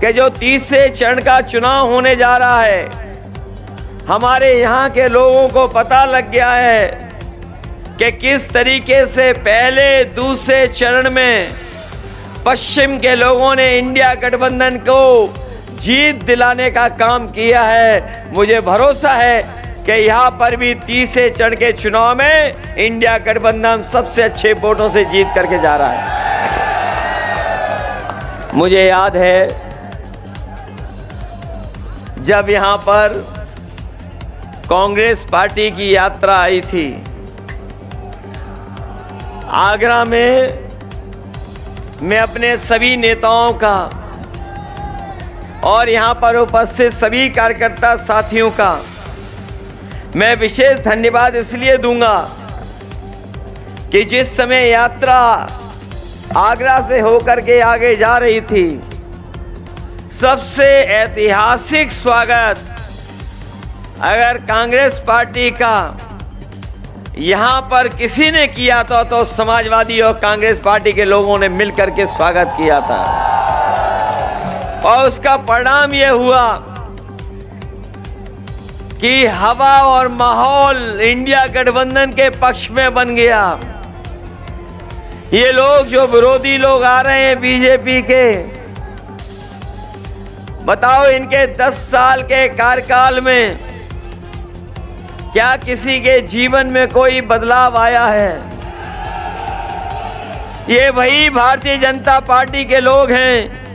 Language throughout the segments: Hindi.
कि जो तीसरे चरण का चुनाव होने जा रहा है, हमारे यहाँ के लोगों को पता लग गया है कि किस तरीके से पहले दूसरे चरण में पश्चिम के लोगों ने इंडिया गठबंधन को जीत दिलाने का काम किया है। मुझे भरोसा है कि यहाँ पर भी तीसरे चरण के चुनाव में इंडिया गठबंधन सबसे अच्छे वोटों से जीत करके जा रहा है। मुझे याद है जब यहाँ पर कांग्रेस पार्टी की यात्रा आई थी आगरा में, मैं अपने सभी नेताओं का और यहाँ पर उपस्थित सभी कार्यकर्ता साथियों का मैं विशेष धन्यवाद इसलिए दूंगा कि जिस समय यात्रा आगरा से होकर के आगे जा रही थी, सबसे ऐतिहासिक स्वागत अगर कांग्रेस पार्टी का यहाँ पर किसी ने किया था तो समाजवादी और कांग्रेस पार्टी के लोगों ने मिलकर के स्वागत किया था। और उसका परिणाम यह हुआ कि हवा और माहौल इंडिया गठबंधन के पक्ष में बन गया। ये लोग जो विरोधी लोग आ रहे हैं बीजेपी के, बताओ इनके 10 साल के कार्यकाल में क्या किसी के जीवन में कोई बदलाव आया है? ये वही भारतीय जनता पार्टी के लोग हैं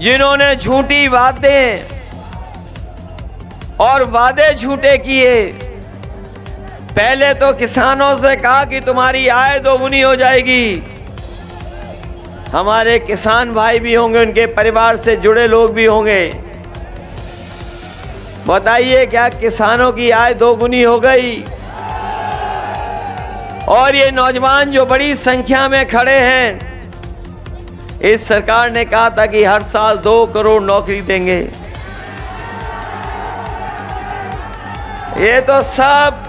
जिन्होंने झूठी बातें और वादे झूठे किए। पहले तो किसानों से कहा कि तुम्हारी आय दोगुनी हो जाएगी। हमारे किसान भाई भी होंगे, उनके परिवार से जुड़े लोग भी होंगे। बताइए क्या किसानों की आय दोगुनी हो गई? और ये नौजवान जो बड़ी संख्या में खड़े हैं, इस सरकार ने कहा था कि हर साल 2 करोड़ नौकरी देंगे। ये तो सब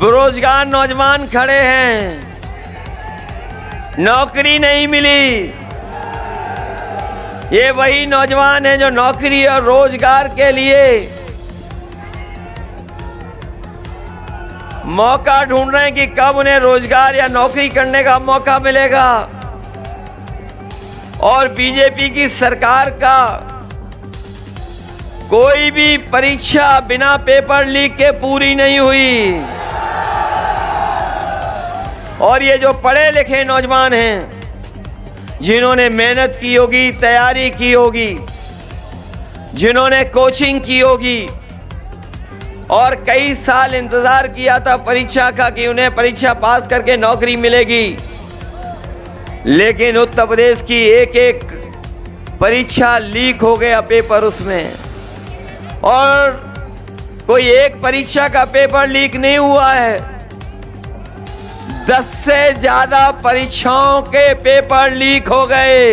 बेरोजगार नौजवान खड़े हैं, नौकरी नहीं मिली। ये वही नौजवान हैं जो नौकरी और रोजगार के लिए मौका ढूंढ रहे हैं कि कब उन्हें रोजगार या नौकरी करने का मौका मिलेगा। और बीजेपी की सरकार का कोई भी परीक्षा बिना पेपर लीक के पूरी नहीं हुई। और ये जो पढ़े लिखे नौजवान हैं, जिन्होंने मेहनत की होगी, तैयारी की होगी, जिन्होंने कोचिंग की होगी और कई साल इंतजार किया था परीक्षा का कि उन्हें परीक्षा पास करके नौकरी मिलेगी, लेकिन उत्तर प्रदेश की एक एक परीक्षा लीक हो गया पेपर उसमें। और कोई एक परीक्षा का पेपर लीक नहीं हुआ है, 10 से ज्यादा परीक्षाओं के पेपर लीक हो गए।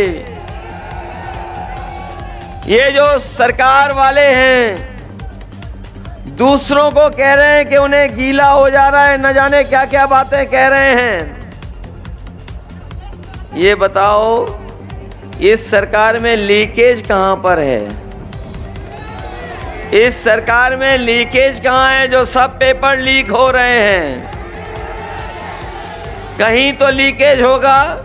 ये जो सरकार वाले हैं दूसरों को कह रहे हैं कि उन्हें गीला हो जा रहा है, न जाने क्या क्या बातें कह रहे हैं। ये बताओ इस सरकार में लीकेज कहां पर है? इस सरकार में लीकेज कहां है जो सब पेपर लीक हो रहे हैं? कहीं तो लीकेज होगा,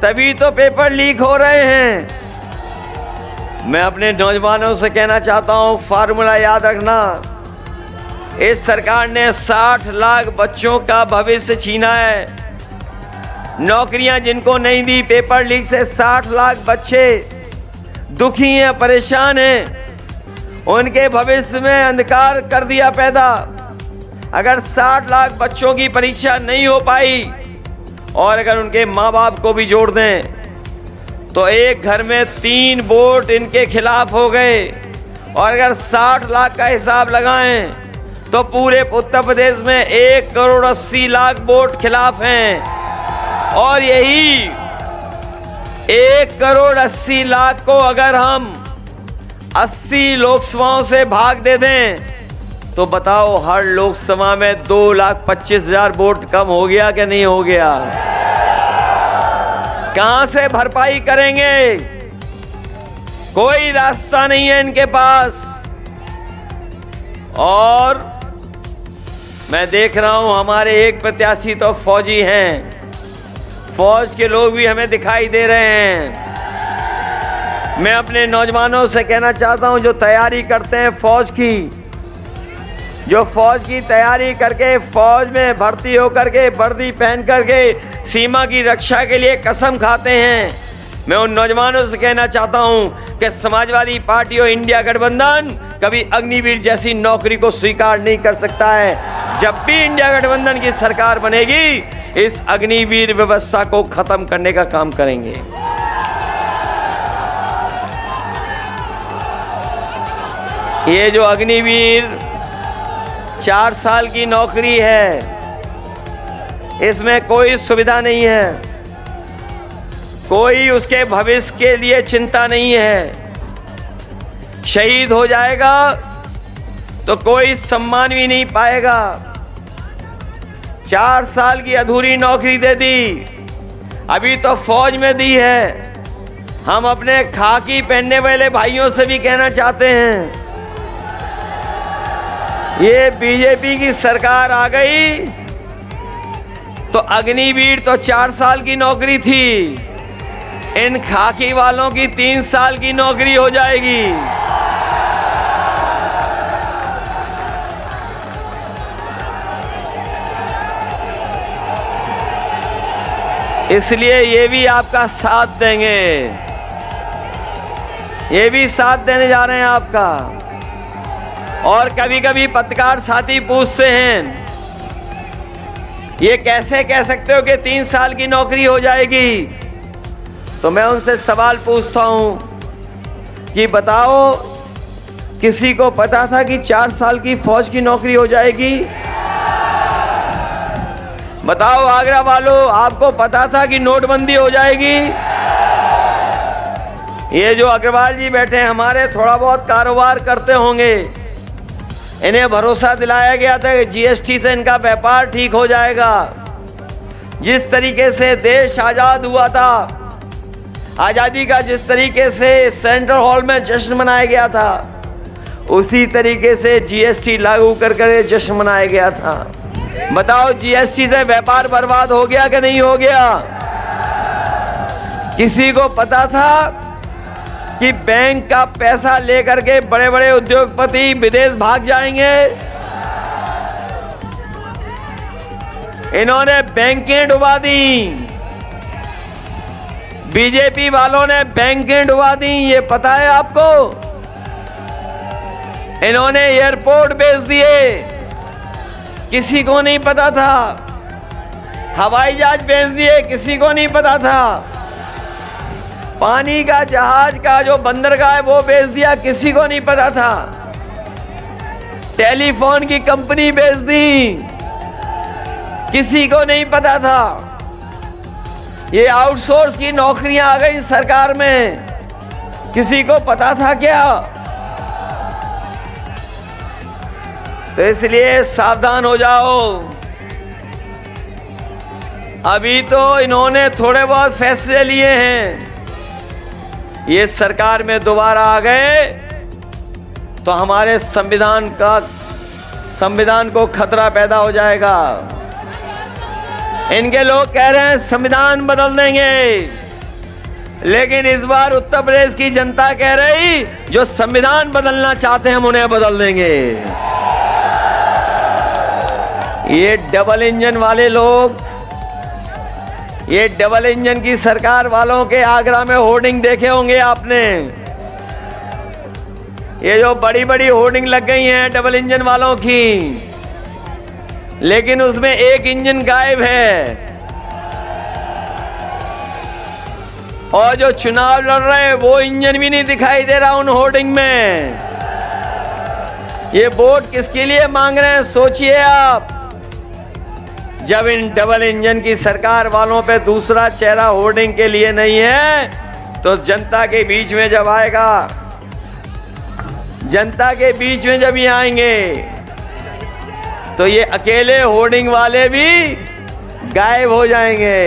तभी तो पेपर लीक हो रहे हैं। मैं अपने नौजवानों से कहना चाहता हूं, फार्मूला याद रखना। इस सरकार ने 60 लाख बच्चों का भविष्य छीना है। नौकरियां जिनको नहीं दी पेपर लीक से, 60 लाख बच्चे दुखी हैं, परेशान हैं, उनके भविष्य में अंधकार कर दिया पैदा। अगर 60 लाख बच्चों की परीक्षा नहीं हो पाई और अगर उनके माँ बाप को भी जोड़ दें तो एक घर में 3 वोट इनके खिलाफ हो गए। और अगर 60 लाख का हिसाब लगाएं तो पूरे उत्तर प्रदेश में 1 करोड़ 80 लाख वोट खिलाफ हैं। और यही 1 करोड़ 80 लाख को अगर हम 80 लोकसभाओं से भाग दे दें तो बताओ हर लोकसभा में 2,25,000 वोट कम हो गया कि नहीं हो गया? कहां से भरपाई करेंगे? कोई रास्ता नहीं है इनके पास। और मैं देख रहा हूं हमारे एक प्रत्याशी तो फौजी हैं, फौज के लोग भी हमें दिखाई दे रहे हैं। मैं अपने नौजवानों से कहना चाहता हूं जो तैयारी करते हैं फौज की, जो फौज की तैयारी करके फौज में भर्ती होकर के वर्दी पहन करके सीमा की रक्षा के लिए कसम खाते हैं, मैं उन नौजवानों से कहना चाहता हूं कि समाजवादी पार्टी और इंडिया गठबंधन कभी अग्निवीर जैसी नौकरी को स्वीकार नहीं कर सकता है। जब भी इंडिया गठबंधन की सरकार बनेगी, इस अग्निवीर व्यवस्था को खत्म करने का काम करेंगे। ये जो अग्निवीर 4 साल की नौकरी है, इसमें कोई सुविधा नहीं है, कोई उसके भविष्य के लिए चिंता नहीं है। शहीद हो जाएगा तो कोई सम्मान भी नहीं पाएगा। 4 साल की अधूरी नौकरी दे दी, अभी तो फौज में दी है। हम अपने खाकी पहनने वाले भाइयों से भी कहना चाहते हैं, ये बीजेपी की सरकार आ गई तो अग्निवीर तो 4 साल की नौकरी थी, इन खाकी वालों की 3 साल की नौकरी हो जाएगी। इसलिए ये भी आपका साथ देंगे, ये भी साथ देने जा रहे हैं आपका। और कभी कभी पत्रकार साथी पूछते हैं, ये कैसे कह सकते हो कि 3 साल की नौकरी हो जाएगी? तो मैं उनसे सवाल पूछता हूं कि बताओ, किसी को पता था कि 4 साल की फौज की नौकरी हो जाएगी? बताओ आगरा वालों, आपको पता था कि नोटबंदी हो जाएगी? ये जो अग्रवाल जी बैठे हैं, हमारे थोड़ा बहुत कारोबार करते होंगे, इन्हें भरोसा दिलाया गया था कि जीएसटी से इनका व्यापार ठीक हो जाएगा। जिस तरीके से देश आजाद हुआ था, आजादी का जिस तरीके से सेंट्रल हॉल में जश्न मनाया गया था, उसी तरीके से जीएसटी लागू कर जश्न मनाया गया था। बताओ, जीएसटी से व्यापार बर्बाद हो गया कि नहीं हो गया? किसी को पता था कि बैंक का पैसा लेकर के बड़े बड़े उद्योगपति विदेश भाग जाएंगे? इन्होंने बैंकें डुबा दी, बीजेपी वालों ने बैंकें डुबा दी, ये पता है आपको? इन्होंने एयरपोर्ट बेच दिए, किसी को नहीं पता था। हवाई जहाज बेच दिए, किसी को नहीं पता था। पानी का जहाज का जो बंदरगाह है वो बेच दिया, किसी को नहीं पता था। टेलीफोन की कंपनी बेच दी, किसी को नहीं पता था। ये आउटसोर्स की नौकरियां आ गई सरकार में, किसी को पता था क्या? तो इसलिए सावधान हो जाओ। अभी तो इन्होंने थोड़े बहुत फैसले लिए हैं, ये सरकार में दोबारा आ गए तो हमारे संविधान को खतरा पैदा हो जाएगा। इनके लोग कह रहे हैं संविधान बदल देंगे, लेकिन इस बार उत्तर प्रदेश की जनता कह रही, जो संविधान बदलना चाहते हैं हम उन्हें बदल देंगे। ये डबल इंजन वाले लोग, ये डबल इंजन की सरकार वालों के आगरा में होर्डिंग देखे होंगे आपने। ये जो बड़ी बड़ी होर्डिंग लग गई हैं डबल इंजन वालों की, लेकिन उसमें एक इंजन गायब है। और जो चुनाव लड़ रहे हैं वो इंजन भी नहीं दिखाई दे रहा उन होर्डिंग में। ये वोट किसके लिए मांग रहे हैं, सोचिए आप। जब इन डबल इंजन की सरकार वालों पे दूसरा चेहरा होर्डिंग के लिए नहीं है, तो जनता के बीच में जब आएगा, जनता के बीच में जब ये आएंगे, तो ये अकेले होर्डिंग वाले भी गायब हो जाएंगे।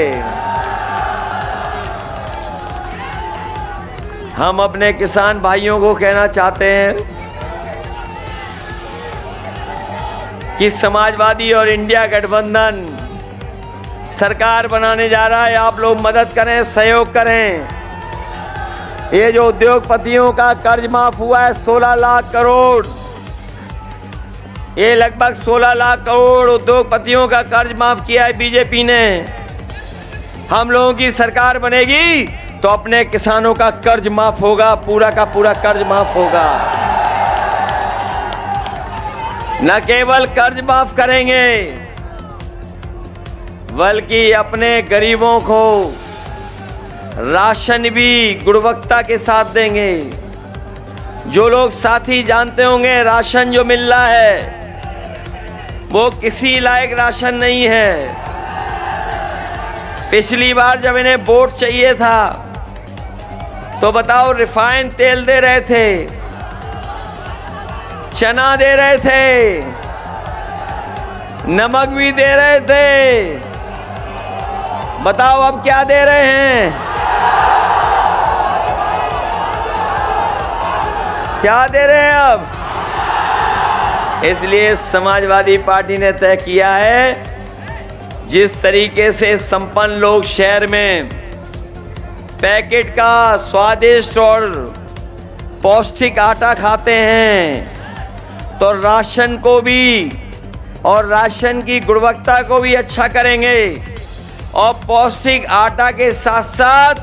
हम अपने किसान भाइयों को कहना चाहते हैं कि समाजवादी और इंडिया गठबंधन सरकार बनाने जा रहा है। आप लोग मदद करें, सहयोग करें। ये जो उद्योगपतियों का कर्ज माफ हुआ है 16 लाख करोड़, ये लगभग 16 लाख करोड़ उद्योगपतियों का कर्ज माफ किया है बीजेपी ने। हम लोगों की सरकार बनेगी तो अपने किसानों का कर्ज माफ होगा, पूरा का पूरा कर्ज माफ होगा। न केवल कर्ज माफ करेंगे बल्कि अपने गरीबों को राशन भी गुणवत्ता के साथ देंगे। जो लोग साथी जानते होंगे राशन जो मिल रहा है वो किसी लायक राशन नहीं है। पिछली बार जब इन्हें वोट चाहिए था तो बताओ रिफाइंड तेल दे रहे थे, चना दे रहे थे, नमक भी दे रहे थे। बताओ अब क्या दे रहे हैं? क्या दे रहे हैं अब? इसलिए समाजवादी पार्टी ने तय किया है जिस तरीके से संपन्न लोग शहर में पैकेट का स्वादिष्ट और पौष्टिक आटा खाते हैं तो राशन को भी और राशन की गुणवत्ता को भी अच्छा करेंगे और पौष्टिक आटा के साथ साथ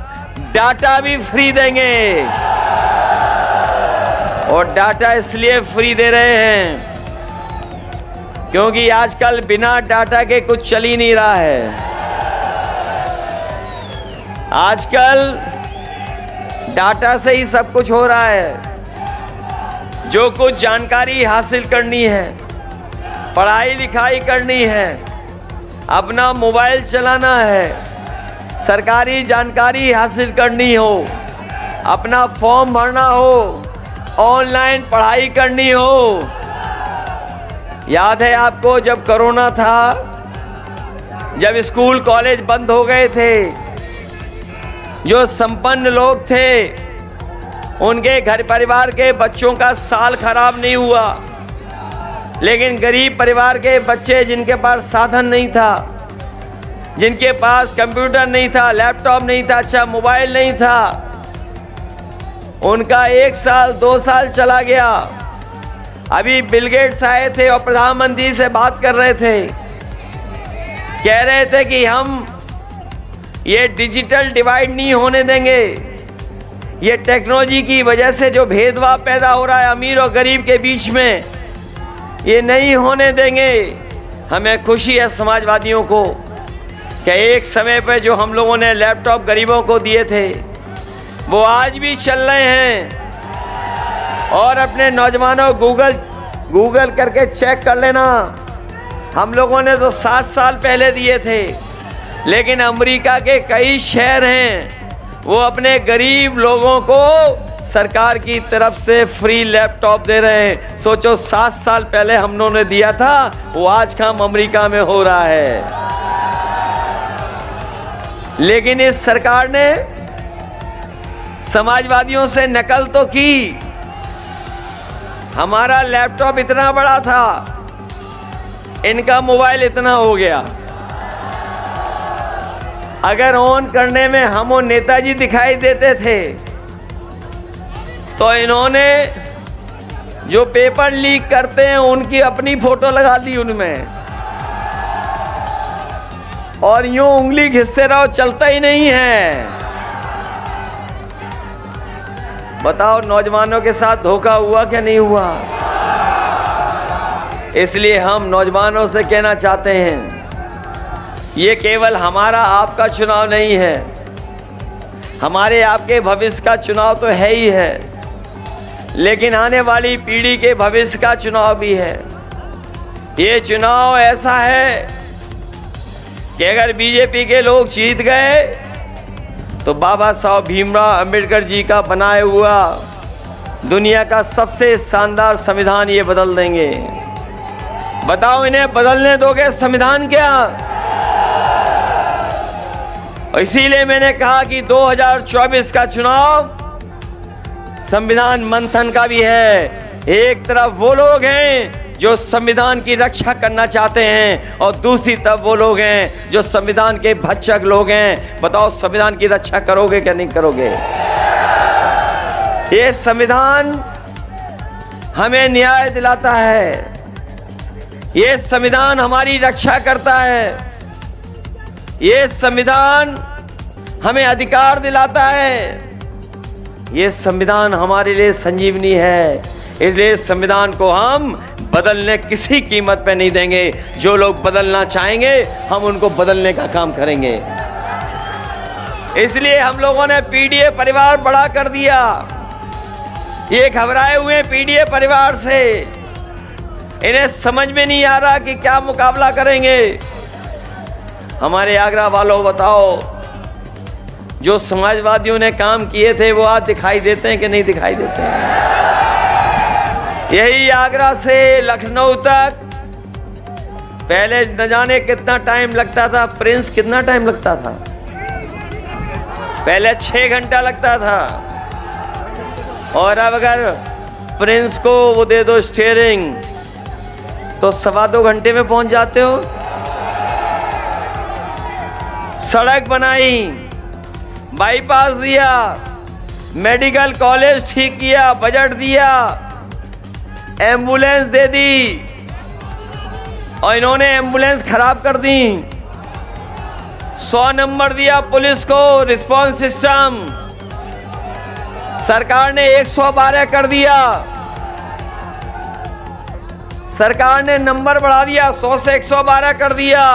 डाटा भी फ्री देंगे। और डाटा इसलिए फ्री दे रहे हैं क्योंकि आजकल बिना डाटा के कुछ चल ही नहीं रहा है। आजकल डाटा से ही सब कुछ हो रहा है। जो कुछ जानकारी हासिल करनी है, पढ़ाई लिखाई करनी है, अपना मोबाइल चलाना है, सरकारी जानकारी हासिल करनी हो, अपना फॉर्म भरना हो, ऑनलाइन पढ़ाई करनी हो। याद है आपको जब कोरोना था, जब स्कूल कॉलेज बंद हो गए थे, जो संपन्न लोग थे उनके घर परिवार के बच्चों का साल खराब नहीं हुआ, लेकिन गरीब परिवार के बच्चे जिनके पास साधन नहीं था, जिनके पास कंप्यूटर नहीं था, लैपटॉप नहीं था, अच्छा मोबाइल नहीं था, उनका 1 साल 2 साल चला गया। अभी बिल गेट्स आए थे और प्रधानमंत्री से बात कर रहे थे, कह रहे थे कि हम ये डिजिटल डिवाइड नहीं होने देंगे। ये टेक्नोलॉजी की वजह से जो भेदभाव पैदा हो रहा है अमीर और गरीब के बीच में, ये नहीं होने देंगे। हमें खुशी है समाजवादियों को कि एक समय पर जो हम लोगों ने लैपटॉप गरीबों को दिए थे वो आज भी चल रहे हैं। और अपने नौजवानों गूगल करके चेक कर लेना, हम लोगों ने तो 7 साल पहले दिए थे, लेकिन अमेरिका के कई शहर हैं वो अपने गरीब लोगों को सरकार की तरफ से फ्री लैपटॉप दे रहे हैं। सोचो 7 साल पहले हम लोगों ने दिया था, वो आज काम अमेरिका में हो रहा है। लेकिन इस सरकार ने समाजवादियों से नकल तो की। हमारा लैपटॉप इतना बड़ा था, इनका मोबाइल इतना हो गया। अगर ऑन करने में हम और नेताजी दिखाई देते थे तो इन्होंने जो पेपर लीक करते हैं उनकी अपनी फोटो लगा दी उनमें, और यूं उंगली घिसते रहो, चलता ही नहीं है। बताओ नौजवानों के साथ धोखा हुआ क्या नहीं हुआ? इसलिए हम नौजवानों से कहना चाहते हैं, ये केवल हमारा आपका चुनाव नहीं है, हमारे आपके भविष्य का चुनाव तो है ही है, लेकिन आने वाली पीढ़ी के भविष्य का चुनाव भी है। ये चुनाव ऐसा है कि अगर बीजेपी के लोग जीत गए तो बाबा साहब भीमराव अंबेडकर जी का बनाया हुआ दुनिया का सबसे शानदार संविधान ये बदल देंगे। बताओ इन्हें बदलने दोगे संविधान क्या? इसीलिए मैंने कहा कि 2024 का चुनाव संविधान मंथन का भी है। एक तरफ वो लोग हैं जो संविधान की रक्षा करना चाहते हैं और दूसरी तरफ वो लोग हैं जो संविधान के भक्षक लोग हैं। बताओ संविधान की रक्षा करोगे क्या नहीं करोगे? ये संविधान हमें न्याय दिलाता है, ये संविधान हमारी रक्षा करता है, ये संविधान हमें अधिकार दिलाता है, ये संविधान हमारे लिए संजीवनी है। इसलिए संविधान को हम बदलने किसी कीमत पे नहीं देंगे। जो लोग बदलना चाहेंगे हम उनको बदलने का काम करेंगे। इसलिए हम लोगों ने पीडीए परिवार बड़ा कर दिया। ये घबराए हुए पीडीए परिवार से, इन्हें समझ में नहीं आ रहा कि क्या मुकाबला करेंगे। हमारे आगरा वालों बताओ, जो समाजवादियों ने काम किए थे वो आज दिखाई देते हैं कि नहीं दिखाई देते हैं? यही आगरा से लखनऊ तक पहले न जाने कितना टाइम लगता था। प्रिंस कितना टाइम लगता था? पहले 6 घंटा लगता था, और अब अगर प्रिंस को वो दे दो स्टीयरिंग तो 1.25 घंटे में पहुंच जाते हो। सड़क बनाई, बाईपास दिया, मेडिकल कॉलेज ठीक किया, बजट दिया, एम्बुलेंस दे दी, और इन्होंने एम्बुलेंस खराब कर दी। 100 नंबर दिया पुलिस को, रिस्पांस सिस्टम। सरकार ने 112 कर दिया। सरकार ने नंबर बढ़ा दिया, 100 से 112 कर दिया।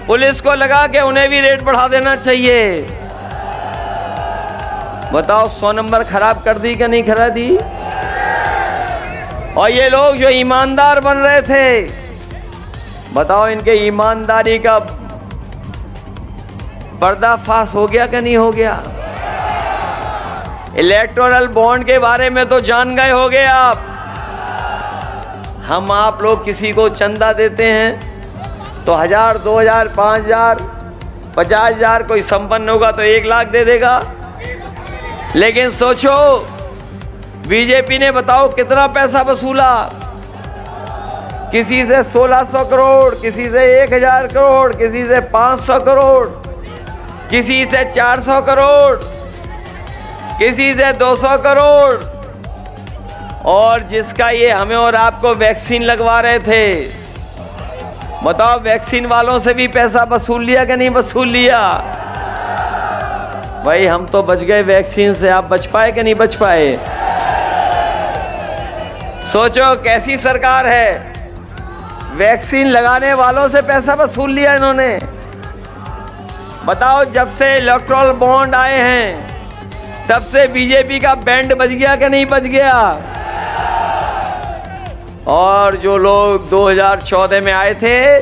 पुलिस को लगा कि उन्हें भी रेट बढ़ा देना चाहिए। बताओ 100 नंबर खराब कर दी कि नहीं खराब दी? और ये लोग जो ईमानदार बन रहे थे, बताओ इनके ईमानदारी का पर्दाफाश हो गया कि नहीं हो गया? इलेक्टोरल बॉन्ड के बारे में तो जान गए होगे आप। हम आप लोग किसी को चंदा देते हैं तो 1000, 2000, 5000, 50,000, कोई संपन्न होगा तो 1 लाख दे देगा। लेकिन सोचो बीजेपी ने बताओ कितना पैसा वसूला। किसी से 1600 करोड़, किसी से 1000 करोड़, किसी से 500 करोड़, किसी से 400 करोड़, किसी से 200 करोड़। और जिसका ये हमें और आपको वैक्सीन लगवा रहे थे, बताओ वैक्सीन वालों से भी पैसा वसूल लिया कि नहीं वसूल लिया? भाई हम तो बच गए वैक्सीन से, आप बच पाए कि नहीं बच पाए? सोचो कैसी सरकार है। वैक्सीन लगाने वालों से पैसा वसूल लिया इन्होंने। बताओ जब से इलेक्टोरल बॉन्ड आए हैं तब से बीजेपी का बैंड बज गया कि नहीं बज गया? और जो लोग 2014 में आए थे,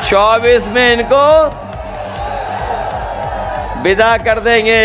24 में इनको विदा कर देंगे।